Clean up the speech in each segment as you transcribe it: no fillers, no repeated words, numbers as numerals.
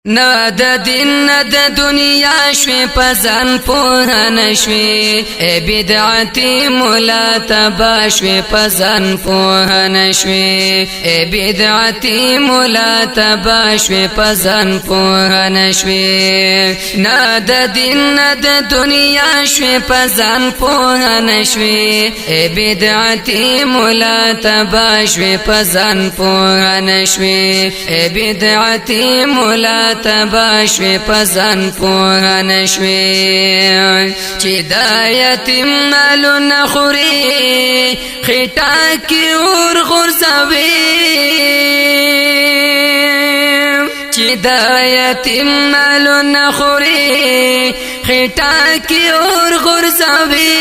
نه د دین نه د دنیا شوی پزان پوه نشوی بدعتی مولا تبا شوی پزان پوه نشوی بدعتی مولا تبا شوی پزان پوه نشوی نه د دین نه د دنیا شوی پزان پوه نشوی بدعتی مولا تبا شوی پزان پوه نشوی بدعتی مولا تباشوی پزان پوه نشوی چی دا یتیم مالو نخوری خیٹا کی اور غرزوی چی دا یتیم مالو نخوری خیٹا کی اور غرزوی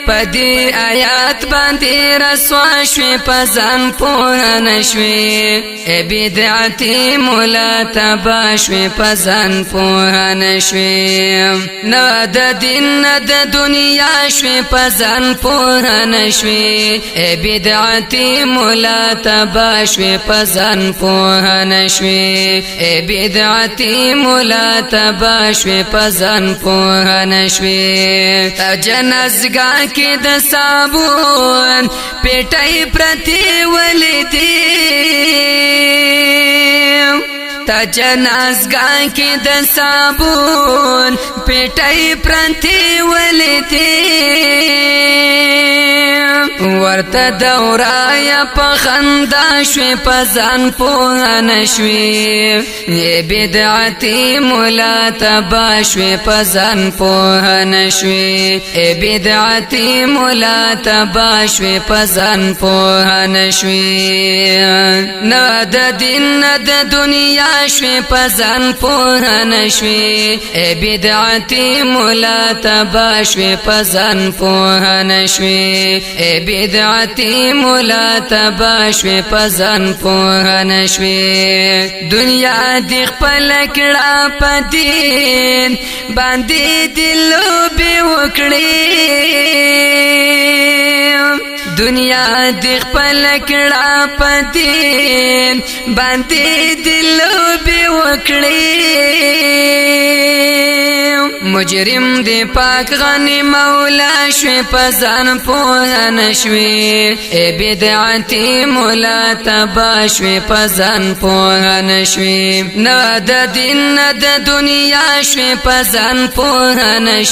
پدی آیات باندې رسوا شوی پزان پوه نشوی بدعتی مولا تبا شوی پزان پوه نشوی نه د دین نه د دنیا شوی پزان پوه نشوی بدعتی مولا تبا شوی پزان پوه نشوی بدعتی مولا تبا شوی پزان پوه نشوی تا جنازګه کې د صابون پیټای پرتی ولیدی تا جنازګه کې د صابون پیټای پرتی ولیدی ورته دورای په خندا شوی پزان پوه نشوی بدعتی مولا تبا شوی پزان پوه نشوی بدعتی مولا تبا شوی پزان پوه نشوی نه د دین نه د دنیا شوی پزان پوه نشوی بدعتی مولا تبا شوی پزان پوه نشوی بدعتی مولا تبا شوی پزان پوه نشوی دنیا دی خپل کړه پدین باندې دلو به وکړي دنیا دی خپل کړه پدین باندې دلو به وکړي مجرم دی پاک غنی مولا شوی پزان پوه نشوی بدعتی مولا تبا شوی پزان پوه نشوی نه د دین نه د دنیا شوی پزان پوه نشوی